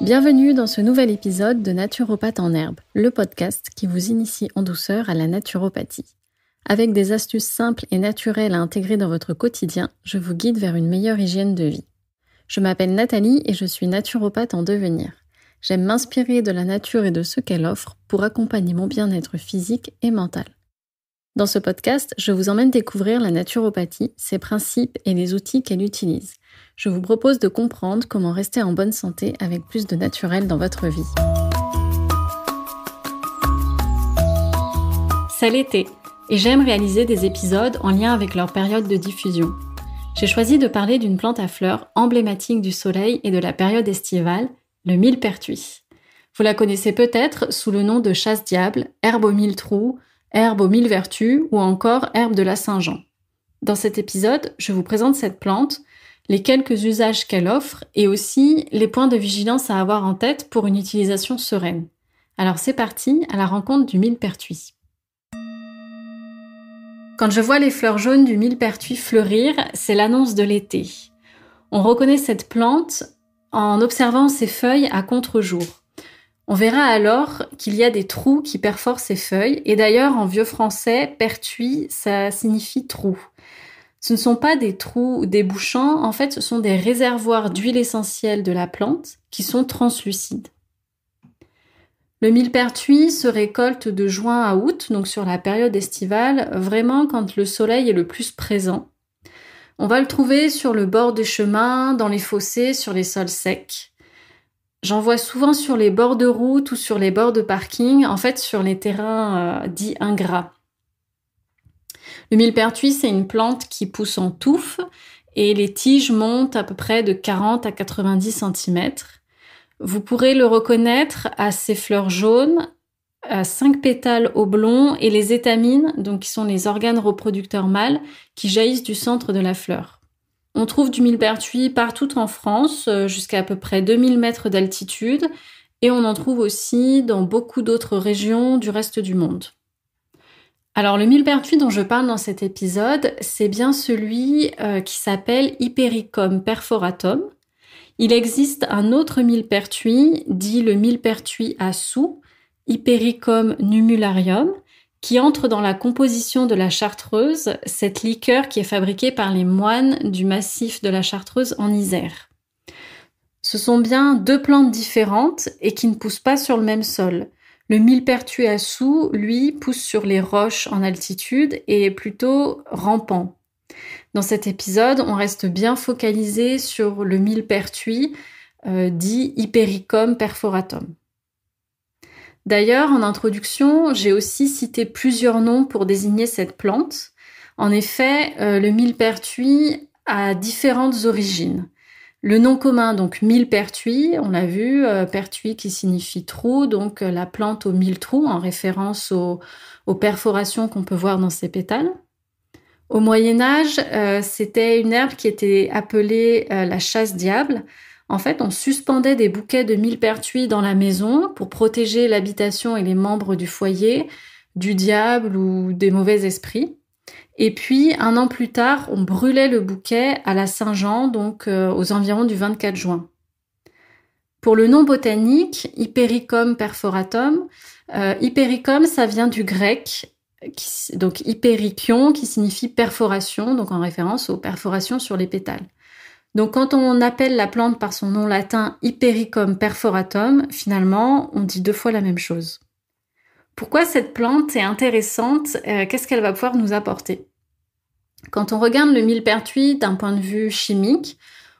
Bienvenue dans ce nouvel épisode de Naturopathe en herbe, le podcast qui vous initie en douceur à la naturopathie. Avec des astuces simples et naturelles à intégrer dans votre quotidien, je vous guide vers une meilleure hygiène de vie. Je m'appelle Nathalie et je suis naturopathe en devenir. J'aime m'inspirer de la nature et de ce qu'elle offre pour accompagner mon bien-être physique et mental. Dans ce podcast, je vous emmène découvrir la naturopathie, ses principes et les outils qu'elle utilise. Je vous propose de comprendre comment rester en bonne santé avec plus de naturel dans votre vie. C'est l'été et j'aime réaliser des épisodes en lien avec leur période de diffusion. J'ai choisi de parler d'une plante à fleurs emblématique du soleil et de la période estivale, le millepertuis. Vous la connaissez peut-être sous le nom de chasse-diable, herbe aux 1000 trous, herbe aux 1000 vertus ou encore herbe de la Saint-Jean. Dans cet épisode, je vous présente cette plante, les quelques usages qu'elle offre et aussi les points de vigilance à avoir en tête pour une utilisation sereine. Alors c'est parti à la rencontre du millepertuis. Quand je vois les fleurs jaunes du millepertuis fleurir, c'est l'annonce de l'été. On reconnaît cette plante en observant ses feuilles à contre-jour. On verra alors qu'il y a des trous qui perforent ces feuilles, et d'ailleurs en vieux français, pertuis, ça signifie trou. Ce ne sont pas des trous débouchants, en fait ce sont des réservoirs d'huile essentielle de la plante qui sont translucides. Le millepertuis se récolte de juin à août, donc sur la période estivale, vraiment quand le soleil est le plus présent. On va le trouver sur le bord des chemins, dans les fossés, sur les sols secs. J'en vois souvent sur les bords de route ou sur les bords de parking, en fait sur les terrains dits ingrats. Le millepertuis, c'est une plante qui pousse en touffe et les tiges montent à peu près de 40 à 90 cm. Vous pourrez le reconnaître à ses fleurs jaunes, à 5 pétales oblongs et les étamines, donc qui sont les organes reproducteurs mâles, qui jaillissent du centre de la fleur. On trouve du millepertuis partout en France, jusqu'à à peu près 2000 mètres d'altitude, et on en trouve aussi dans beaucoup d'autres régions du reste du monde. Alors le millepertuis dont je parle dans cet épisode, c'est bien celui qui s'appelle Hypericum perforatum. Il existe un autre millepertuis, dit le millepertuis à sous, Hypericum numularium, qui entre dans la composition de la Chartreuse, cette liqueur qui est fabriquée par les moines du massif de la Chartreuse en Isère. Ce sont bien deux plantes différentes et qui ne poussent pas sur le même sol. Le millepertuis à sous, lui, pousse sur les roches en altitude et est plutôt rampant. Dans cet épisode, on reste bien focalisé sur le millepertuis dit Hypericum perforatum. D'ailleurs, en introduction, j'ai aussi cité plusieurs noms pour désigner cette plante. En effet, le millepertuis a différentes origines. Le nom commun, donc millepertuis, on l'a vu, pertuis qui signifie trou, donc la plante aux 1000 trous, en référence aux perforations qu'on peut voir dans ses pétales. Au Moyen-Âge, c'était une herbe qui était appelée la chasse-diable. En fait, on suspendait des bouquets de millepertuis dans la maison pour protéger l'habitation et les membres du foyer du diable ou des mauvais esprits. Et puis, 1 an plus tard, on brûlait le bouquet à la Saint-Jean, donc aux environs du 24 juin. Pour le nom botanique, Hypericum perforatum, Hypericum, ça vient du grec, donc hyperikion, qui signifie perforation, donc en référence aux perforations sur les pétales. Donc quand on appelle la plante par son nom latin Hypericum perforatum, finalement, on dit 2 fois la même chose. Pourquoi cette plante est intéressante ? Qu'est-ce qu'elle va pouvoir nous apporter ? Quand on regarde le millepertuis d'un point de vue chimique,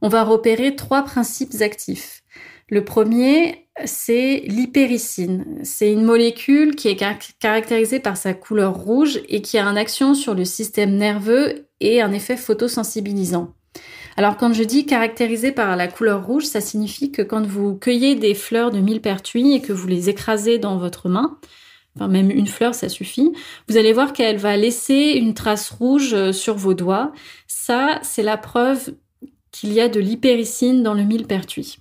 on va repérer 3 principes actifs. Le premier, c'est l'hypericine. C'est une molécule qui est caractérisée par sa couleur rouge et qui a une action sur le système nerveux et un effet photosensibilisant. Alors quand je dis caractérisé par la couleur rouge, ça signifie que quand vous cueillez des fleurs de millepertuis et que vous les écrasez dans votre main, enfin même une fleur ça suffit, vous allez voir qu'elle va laisser une trace rouge sur vos doigts. Ça, c'est la preuve qu'il y a de l'hypericine dans le millepertuis.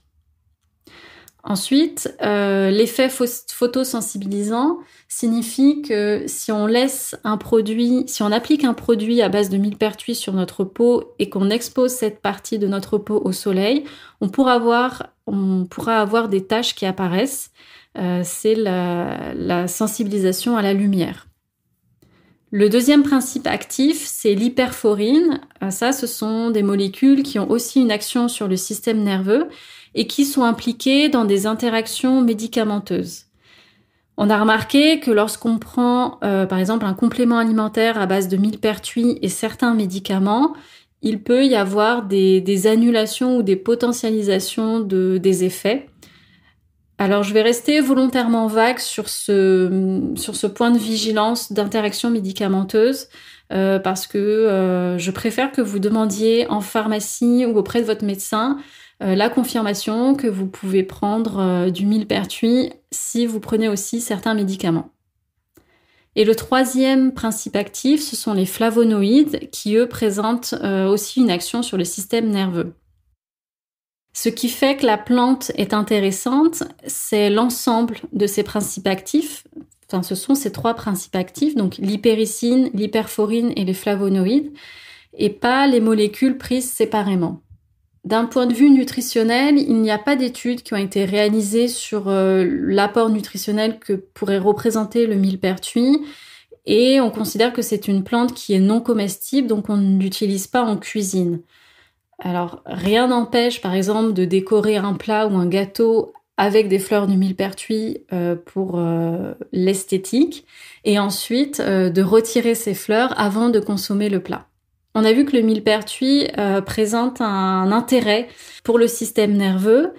Ensuite, l'effet photosensibilisant signifie que si on applique un produit à base de millepertuis sur notre peau et qu'on expose cette partie de notre peau au soleil, on pourra voir on pourra avoir des taches qui apparaissent. C'est la sensibilisation à la lumière. Le deuxième principe actif, c'est l'hyperphorine. Ça, ce sont des molécules qui ont aussi une action sur le système nerveux et qui sont impliquées dans des interactions médicamenteuses. On a remarqué que lorsqu'on prend, par exemple, un complément alimentaire à base de millepertuis et certains médicaments, il peut y avoir des annulations ou des potentialisations des effets. Alors, je vais rester volontairement vague sur ce point de vigilance d'interaction médicamenteuse parce que je préfère que vous demandiez en pharmacie ou auprès de votre médecin la confirmation que vous pouvez prendre du millepertuis si vous prenez aussi certains médicaments. Et le troisième principe actif, ce sont les flavonoïdes qui, eux, présentent aussi une action sur le système nerveux. Ce qui fait que la plante est intéressante, c'est l'ensemble de ces principes actifs. Enfin, ce sont ces trois principes actifs, donc l'hypericine, l'hyperphorine et les flavonoïdes, et pas les molécules prises séparément. D'un point de vue nutritionnel, il n'y a pas d'études qui ont été réalisées sur l'apport nutritionnel que pourrait représenter le millepertuis, et on considère que c'est une plante qui est non comestible, donc on ne l'utilise pas en cuisine. Alors, rien n'empêche, par exemple, de décorer un plat ou un gâteau avec des fleurs de millepertuis pour l'esthétique, et ensuite de retirer ces fleurs avant de consommer le plat. On a vu que le millepertuis présente un intérêt pour le système nerveux,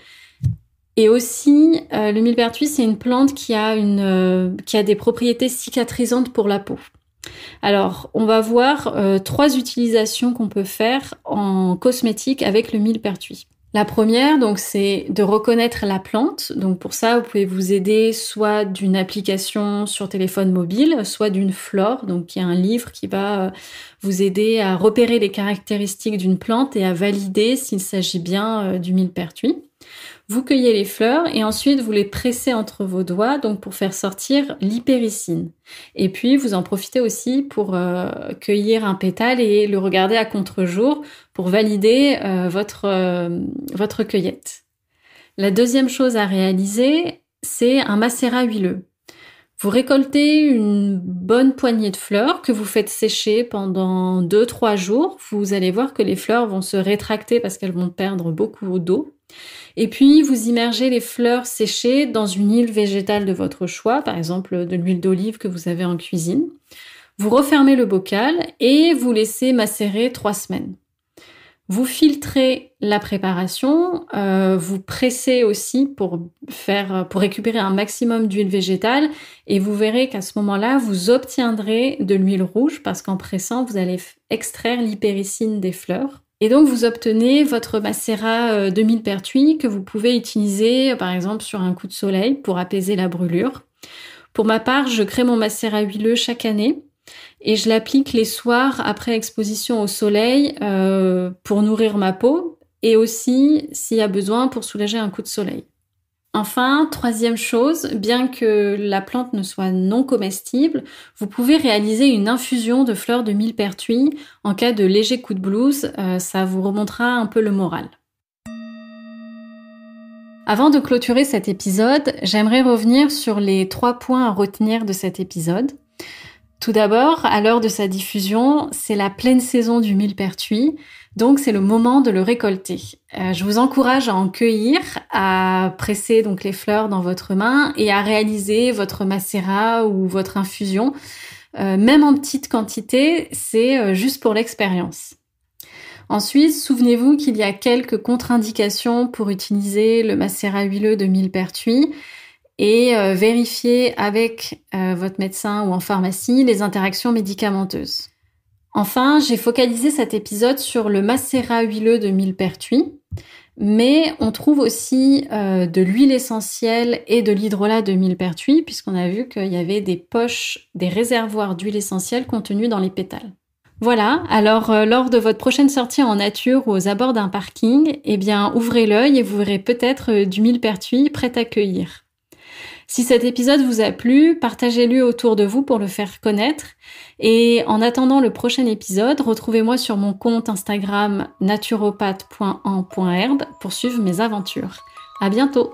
et aussi le millepertuis, c'est une plante qui a des propriétés cicatrisantes pour la peau. Alors, on va voir 3 utilisations qu'on peut faire en cosmétique avec le millepertuis. La première, donc, c'est de reconnaître la plante. Donc, pour ça, vous pouvez vous aider soit d'une application sur téléphone mobile, soit d'une flore, donc qui est un livre qui va vous aider à repérer les caractéristiques d'une plante et à valider s'il s'agit bien du millepertuis. Vous cueillez les fleurs et ensuite vous les pressez entre vos doigts donc pour faire sortir l'hypericine. Et puis vous en profitez aussi pour cueillir un pétale et le regarder à contre-jour pour valider votre cueillette. La deuxième chose à réaliser, c'est un macérat huileux. Vous récoltez une bonne poignée de fleurs que vous faites sécher pendant 2-3 jours. Vous allez voir que les fleurs vont se rétracter parce qu'elles vont perdre beaucoup d'eau. Et puis, vous immergez les fleurs séchées dans une huile végétale de votre choix, par exemple de l'huile d'olive que vous avez en cuisine. Vous refermez le bocal et vous laissez macérer 3 semaines. Vous filtrez la préparation, vous pressez aussi pour récupérer un maximum d'huile végétale et vous verrez qu'à ce moment-là, vous obtiendrez de l'huile rouge parce qu'en pressant, vous allez extraire l'hypericine des fleurs. Et donc, vous obtenez votre macérat de millepertuis que vous pouvez utiliser, par exemple, sur un coup de soleil pour apaiser la brûlure. Pour ma part, je crée mon macérat huileux chaque année et je l'applique les soirs après exposition au soleil pour nourrir ma peau et aussi, s'il y a besoin, pour soulager un coup de soleil. Enfin, troisième chose, bien que la plante ne soit non comestible, vous pouvez réaliser une infusion de fleurs de millepertuis en cas de léger coup de blues, ça vous remontera un peu le moral. Avant de clôturer cet épisode, j'aimerais revenir sur les 3 points à retenir de cet épisode. Tout d'abord, à l'heure de sa diffusion, c'est la pleine saison du millepertuis, donc c'est le moment de le récolter. Je vous encourage à en cueillir, à presser donc les fleurs dans votre main et à réaliser votre macérat ou votre infusion. Même en petite quantité, c'est juste pour l'expérience. Ensuite, souvenez-vous qu'il y a quelques contre-indications pour utiliser le macérat huileux de millepertuis et vérifiez avec votre médecin ou en pharmacie les interactions médicamenteuses. Enfin, j'ai focalisé cet épisode sur le macérat huileux de millepertuis, mais on trouve aussi de l'huile essentielle et de l'hydrolat de millepertuis, puisqu'on a vu qu'il y avait des poches, des réservoirs d'huile essentielle contenus dans les pétales. Voilà, alors lors de votre prochaine sortie en nature ou aux abords d'un parking, eh bien ouvrez l'œil et vous verrez peut-être du millepertuis prêt à cueillir. Si cet épisode vous a plu, partagez-le autour de vous pour le faire connaître. Et en attendant le prochain épisode, retrouvez-moi sur mon compte Instagram naturopathe.en.herbe pour suivre mes aventures. À bientôt!